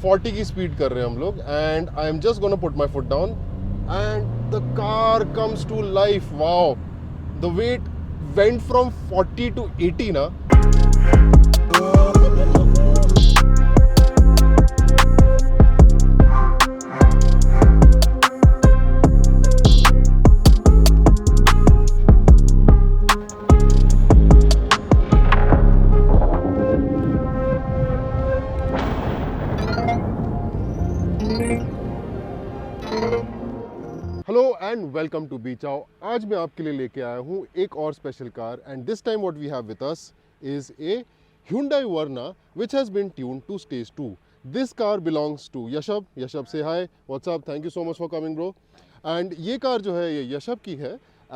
40 की स्पीड कर रहे हैं हम लोग and I am just gonna put my foot down and the car comes to life. Wow, the wait went from 40 to 80 ना. Hello and welcome to बीच आओ. आज मैं आपके लिए लेके आया हूँ एक और special car and this time what we have with us is a Hyundai Verna which has been tuned to stage 2. This car belongs to Yashab. Yashab, say hi. What's up? Thank you so much for coming, bro. And ये car जो है ये यशब की है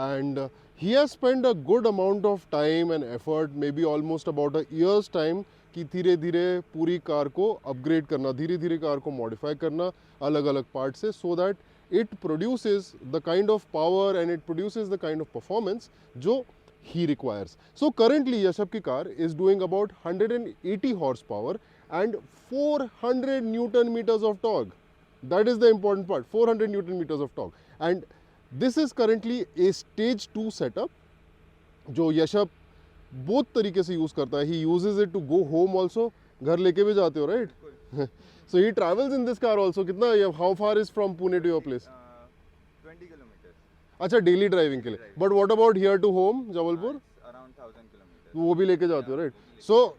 and he has spent a good amount of time and effort, maybe almost about a year's time, कि धीरे धीरे पूरी कार को अपग्रेड करना, धीरे धीरे कार को मॉडिफाई करना अलग अलग पार्ट से, so that it produces the kind of power and it produces the kind of performance जो he requires. So currently Yashab ki car is doing about 180 horsepower and 400 Newton meters of torque. That is the important part, 400 Newton meters of torque. And this is currently a stage 2 setup जो Yashab both तरीके से use करता है. He uses it to go home also. घर लेके भी जाते हो, right? So he travels in this car also. कितना, how far is from Pune to your place? 20 kilometers. अच्छा, डेली ड्राइविंग के लिए. But what about here to home Jabalpur? Around 1000 kilometers. वो भी लेके जाते हो, right? So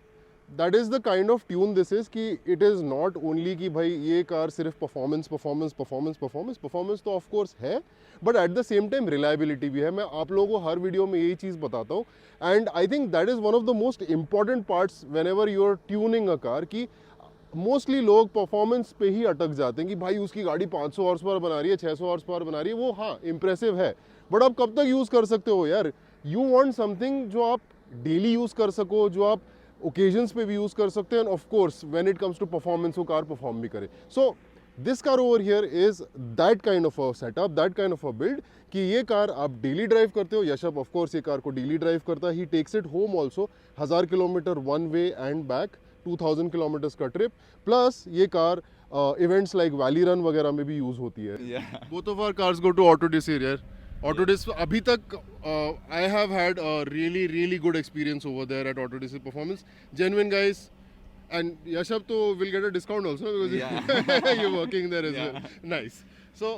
that is the kind of tune this is कि इट इज नॉट ओनली कि भाई ये कार सिर्फ performance performance performance performance performance तो ऑफ कोर्स है, but at the same time reliability भी है. मैं आप लोगों को हर वीडियो में यही चीज़ बताता हूँ and I think that is one of the most important parts whenever you are tuning a car. कि मोस्टली लोग परफॉर्मेंस पे ही अटक जाते हैं कि भाई उसकी गाड़ी 500 हॉर्स पावर बना रही है, 600 हॉर्स पावर बना रही है, वो हाँ इंप्रेसिव है, बट आप कब तक यूज़ कर सकते हो यार? यू वांट समथिंग जो आप डेली यूज़ कर सको, जो आप ओकेजन्स पे भी यूज़ कर सकते हैं, and of course when it comes to performance वो कार परफॉर्म भी करे. So this car over here is that kind of a setup, that kind of a build कि ये कार आप डेली ड्राइव करते हो. यशब ऑफ कोर्स ये car को डेली ड्राइव करता है. He takes it home also. 1000 kilometre one way and back, 2000 kilometres का ट्रिप. प्लस ये car events like valley run वगैरह में भी यूज होती है. Both of our cars go to Autodesire यार. ऑटोडिसिर अभी तक I have had a really good experience over there at Autodesire performance. Genuine guys. And Yashab to will get a discount also because you're working there as well. Nice. So,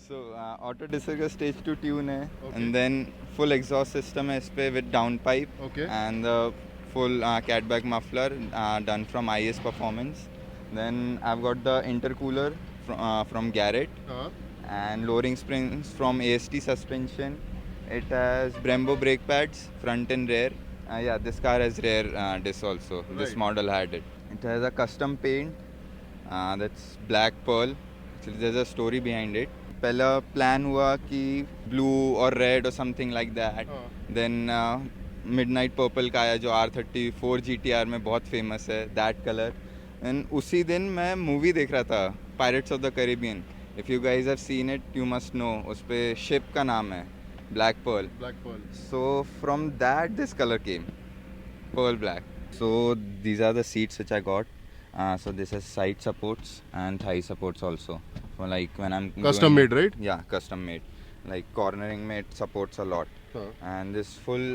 So Autodisir का stage 2 tune है, and then full exhaust system है इस पे with downpipe. Okay. And the full catback muffler done from IS Performance. Then I've got the intercooler from Garrett. And lowering springs from AST suspension. It has Brembo brake pads, front and rear. Yeah, this car has rear disc also. Right. This model had it. It has a custom paint that's black pearl. Actually, there's a story behind it. पहला plan हुआ कि blue or red or something like that. Then midnight purple का आया जो R34 GTR में बहुत famous है, that color. And उसी दिन मैं movie देख रहा था, Pirates of the Caribbean. If you guys have seen it, you must know. उस पे ship का नाम है Black Pearl. So from that this color came, pearl black. So these are the seats which I got. So this has side supports and thigh supports also. For like when I'm custom made, right? Yeah, custom made. Like cornering में it supports a lot. And this full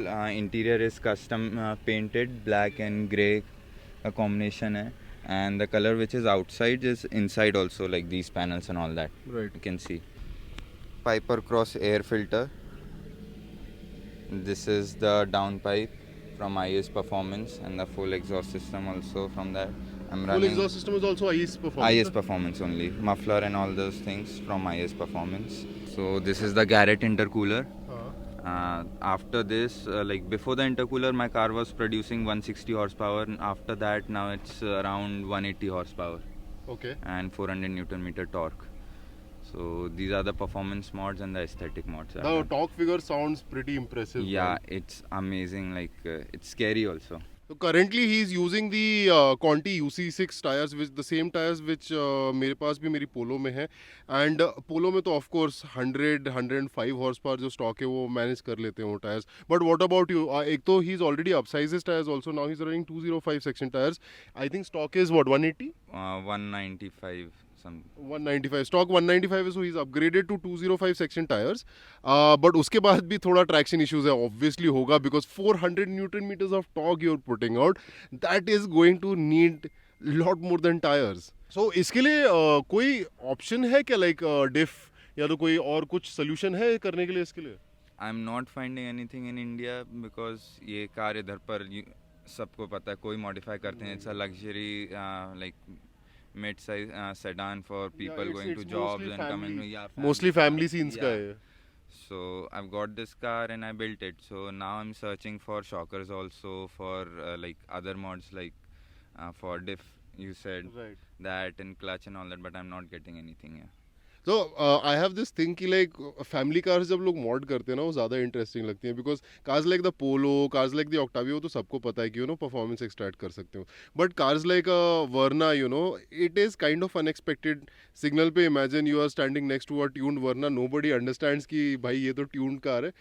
interior is custom painted black and grey. A combination है. And the color which is outside is inside also, like these panels and all that. Right. You can see. Piper Cross air filter. This is the downpipe from IS Performance, and the full exhaust system also from that. Full exhaust system is also IS Performance. IS Performance only. Muffler and all those things from IS Performance. So this is the Garrett intercooler. After this, like before the intercooler, my car was producing 160 horsepower, and after that, now it's around 180 horsepower. Okay. And 400 Newton meter torque. So these are the performance mods and the aesthetic mods. The torque figure sounds pretty impressive. Yeah, right? It's amazing. Like it's scary also. So currently he is using the Conti UC6 tires, which the same tires which मेरे पास भी मेरी पोलो में है. And पोलो में तो of course 105 horse power जो stock है वो मैनेज कर लेते हैं वो tyres. But what about you? एक तो he is already upsized his tires also. Now he's running 205 section tires. I think stock is what, 180? 195 something. 195 stock 195 है, so he's upgraded to 205 section tires. But उसके बाद भी थोड़ा traction issues है obviously होगा, because 400 newton meters of torque you're putting out, that is going to need lot more than tires. So इसके लिए कोई option है क्या, like diff या तो कोई और कुछ solution है करने के लिए इसके लिए? I'm not finding anything in India because ये कार इधर पर सबको पता है, कोई modify करते हैं. It's a luxury like mid-size sedan for people going to jobs and coming. Mostly family scenes का है. So I've got this car and I built it. So now I'm searching for shockers also, for like other mods, like for diff, you said, Right. that and clutch and all that, but I'm not getting anything here. So I have this thing कि like family cars जब लोग mod करते हैं ना वो ज़्यादा interesting लगती हैं, because cars like the Polo, cars like the Octavia, वो तो सबको पता है कि you know performance extract कर सकते हो. But cars like Verna, you know, it is kind of unexpected. Signal पे imagine you are standing next to a tuned Verna, nobody understands कि भाई ये तो tuned car है.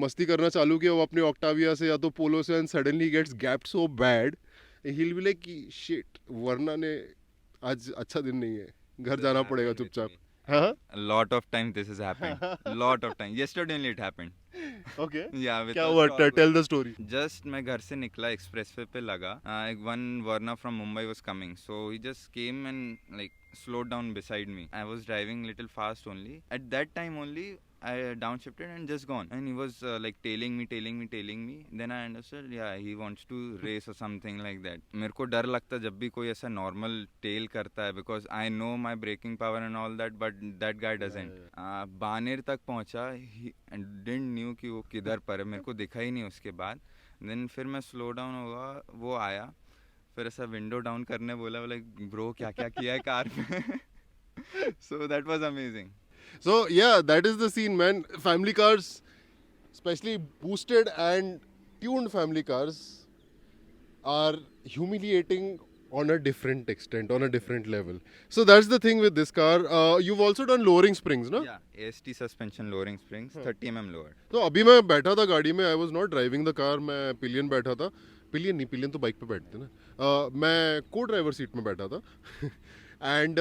मस्ती करना चालू किया वो अपने Octavia से या तो Polo से, and suddenly gets gapped so bad, he'll be like कि shit, Verna ने आज अच्छा दिन नहीं है, घर जाना पड़ेगा चुपचाप. हाँ. A lot of time this has happened. Lot of time. Yesterday only it happened. Okay. Yeah. With क्या a हुआ? stock Tell the story. Just मैं घर से निकला, एक्सप्रेसवे पे लगा, एक one Verna from Mumbai was coming, so he just came and like slowed down beside me. I was driving little fast only. At that time only I downshifted and just gone, and he was like tailing me. Then I understood, yeah, he wants to race or something like that. मेरे को डर लगता जब भी कोई ऐसा normal tail करता है, because I know my braking power and all that, but that guy doesn't. Baner तक पहुंचा, and didn't knew कि वो किधर पर है, मेरे को दिखा ही नहीं उसके बाद. Then फिर मैं slow down हुआ, वो आया, फिर ऐसा window down करने बोला, bro क्या क्या किया है कार में. So that was amazing. So yeah, that is the scene, man. Family cars, especially boosted and tuned family cars, are humiliating on a different extent, on a different level. So that's the thing with this car. You've also done lowering springs, no? Yeah, AST suspension lowering springs, 30 mm lower. तो अभी मैं बैठा था गाड़ी में, I was not driving the car, मैं pillion बैठा था. पिलियन तो बाइक पे बैठते ना. मैं को ड्राइवर सीट में बैठा था. एंड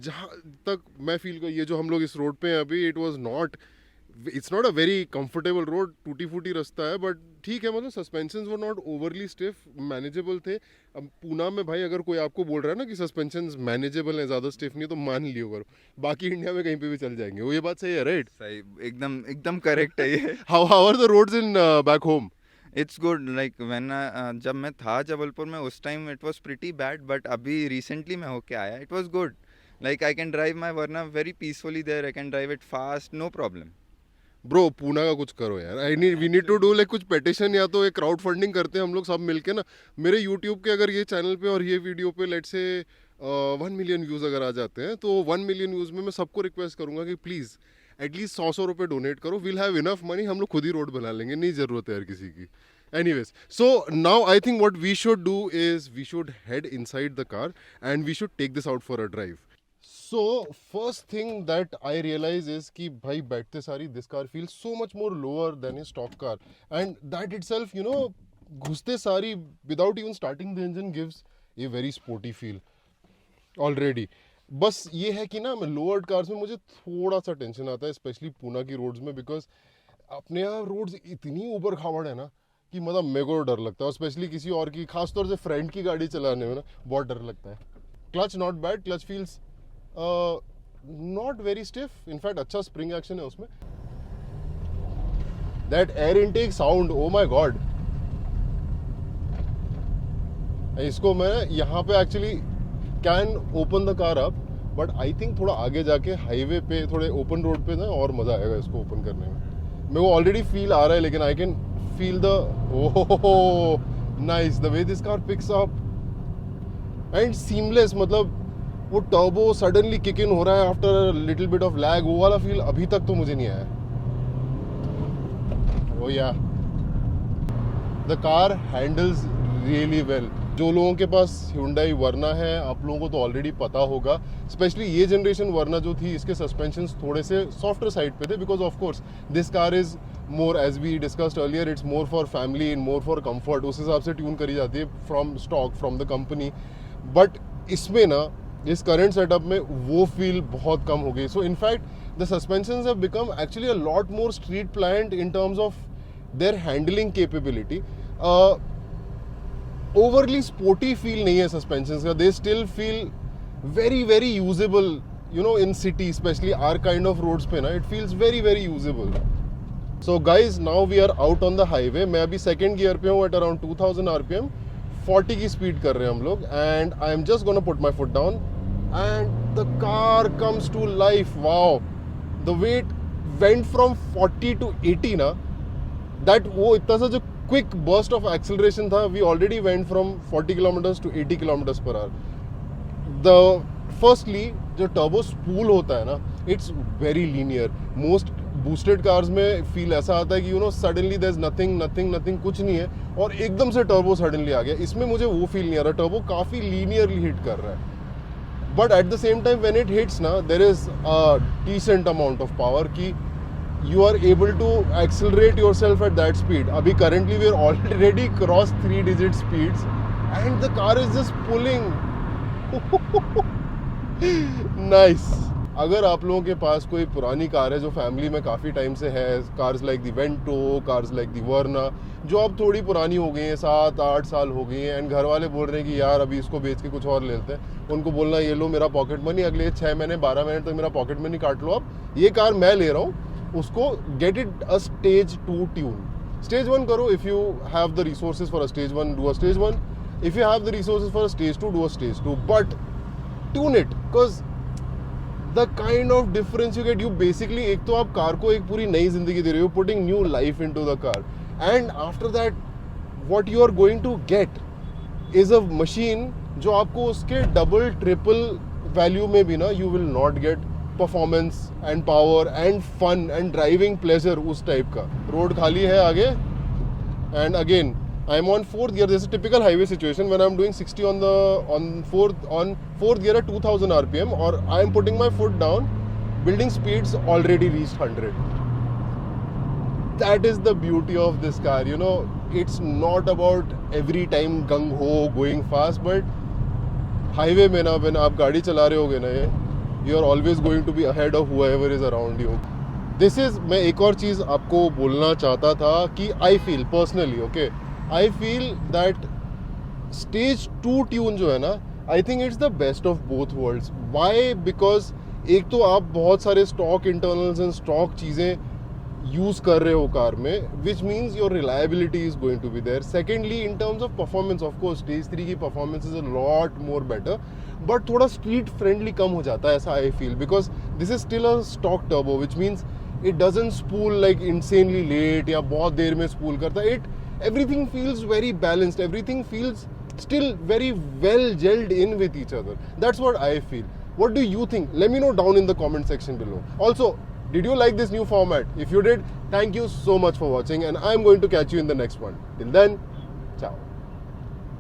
जहाँ तक मैं फील कर, ये जो हम लोग इस रोड पे हैं अभी, it's not a very comfortable road, टूटी फूटी रास्ता है, बट ठीक है, मतलब suspensions were not overly stiff, manageable थे. अब पूना में भाई अगर कोई आपको बोल रहा है ना कि सस्पेंशंस मैनेजेबल हैं, ज़्यादा स्टिफ नहीं, तो मान लियो करो. बाकी इंडिया में कहीं पे भी चल जाएंगे. वो ये बात सही है, राइट? सही, एकदम करेक्ट है ये. How are the roads in back home? It's good. Like when जब मैं था जबलपुर में, उस time it was pretty bad, but अभी recently मैं होके आया, it was good. Like I can drive my Verna very peacefully there. I can drive it fast, no problem. Bro Poona का कुछ करो यार. We need to do like कुछ petition या तो एक क्राउड फंडिंग करते हैं हम लोग सब मिलके ना. मेरे यूट्यूब के अगर ये चैनल पे और ये वीडियो पे लेट से 1 मिलियन व्यूज़ अगर आ जाते हैं, तो 1 मिलियन व्यूज़ में मैं सबको रिक्वेस्ट करूंगा कि प्लीज़ एटलीस्ट 100 रुपये डोनेट करो. वील हैव इनफ मनी, हम लोग खुद ही रोड बना लेंगे, नहीं ज़रूरत है यार किसी की. Anyways, so now I think what we should do is we should head inside the car and we should take this out for a drive. So first thing that I realize is कि भाई बैठते सारी this car feels so much more lower than a stock car, and that itself, you know, घुसते सारी without even starting the engine gives a very sporty feel already. बस ये है कि ना मैं लोअर्ड कार्स में मुझे थोड़ा सा टेंशन आता है, स्पेशली पूना की रोड्स में, बिकॉज अपने यहाँ रोड्स इतनी ऊपर खावड़ है ना कि मतलब मेरे को डर लगता है, और स्पेशली किसी और की, खासतौर से फ्रेंड की गाड़ी चलाने में ना बहुत डर लगता है. Clutch not bad, clutch feels not very stiff, in fact अच्छा स्प्रिंग एक्शन है उसमें. That air intake sound, oh my God. इसको मैं यहाँ पे actually can open the car up, but I think थोड़ा आगे जाके हाईवे पे थोड़े ओपन रोड पे ना और मजा आएगा इसको ओपन करने में. मेरे को ऑलरेडी फील आ रहा है, लेकिन I can feel the nice the way this car picks up and seamless. मतलब वो turbo suddenly kick in हो रहा है after a little bit of lag, वो वाला feel अभी तक तो मुझे नहीं आया. Oh yeah, the car handles really well. जो लोगों के पास Hyundai Verna है, आप लोगों को तो ऑलरेडी पता होगा, स्पेशली ये जनरेशन Verna जो थी, इसके सस्पेंशंस थोड़े से सॉफ्टर साइड पे थे, because of course this car is more, as we discussed earlier, it's more for family and more for comfort. उस हिसाब से ट्यून करी जाती है from stock, from the company. But इसमें ना, इस करंट सेटअप में वो फील बहुत कम हो गई. So in fact the suspensions have become actually a lot more street planned in terms of their handling capability. Overly sporty feel नहीं है सस्पेंशंस का. They still feel very very usable, you know, in city, specially our kind of roads पे ना, it feels very very usable. So guys, now we are out on the highway. मैं अभी second gear पे हूँ at around 2000 RPM, 40 की speed कर रहे हैं हम लोग. And I am just gonna put my foot down and the car comes to life. Wow, the wait went from 40 to 80 ना, दैट वो इतना सा जो क्विक बर्स्ट ऑफ एक्सेलरेशन था, we already went from 40 kilometers to 80 kilometers per hour. The firstly जो turbo spool होता है ना, it's very linear. Most boosted cars में फील ऐसा आता है कि you know suddenly there is nothing nothing nothing, कुछ नहीं है, और एकदम से टर्बो सडनली आ गया. इसमें मुझे वो फील नहीं आ रहा. टर्बो काफ़ी लीनियरली हिट कर रहा है, but at the same time when it hits ना, there is a decent amount of power कि you are able to accelerate yourself at that speed. Abhi currently we are already crossed 3-digit speeds and the car is just pulling. Nice. अगर आप लोगों के पास कोई पुरानी car है जो family में काफ़ी टाइम से है, cars like the Vento, cars like the Verna, जो अब थोड़ी पुरानी हो गई हैं, 7-8 साल हो गई हैं, एंड घर वाले बोल रहे हैं कि यार अभी इसको बेच के कुछ और ले लेते हैं, उनको बोलना ये लो मेरा पॉकेट मनी, अगले 6 महीने 12 महीने तक मेरा पॉकेट मनी काट लो, अब ये कार मैं ले रहा हूँ, उसको get it a stage 2 tune. Stage 1 करो. If you have the resources for a stage 1, do a stage 1. If you have the resources for a stage 2, do a stage 2. But tune it, because the kind of difference you get, you basically, एक तो आप car को एक पूरी नई जिंदगी दे रहे हो, putting new life into the car, and after that what you are going to get is a machine जो आपको उसके डबल ट्रिपल वैल्यू में भी ना, you will not get performance and power and fun and driving pleasure उस type का. Road खाली है आगे, and again I am on 4th gear. This is typical highway situation when I am doing 60 on 4th gear at 2000 RPM, और I am putting my foot down, building speeds already reached 100. That is the beauty of this car. You know, it's not about every time gung ho going fast, but highway में ना, when आप गाड़ी चला रहे होगे ना, you are always going to be ahead of whoever is around you. This is, मैं एक और चीज़ आपको बोलना चाहता था कि I feel personally, okay, I feel that stage 2 tune जो है ना, I think it's the best of both worlds. Why? Because एक तो आप बहुत सारे stock internals and stock चीज़ें यूज़ कर रहे हो कार में, which means your reliability is going to be there. Secondly, in terms of performance, of course, stage 3 की performance is a lot more better, but थोड़ा street friendly कम हो जाता है, ऐसा I feel, because this is still a stock turbo, which means it doesn't spool like insanely late या बहुत देर में spool करता है. Everything feels very balanced, everything feels still very well gelled in with each other. That's what I feel. What do you think? Let me know down in the comment section below. Also, did you like this new format? If you did, thank you so much for watching, and I'm going to catch you in the next one. Till then,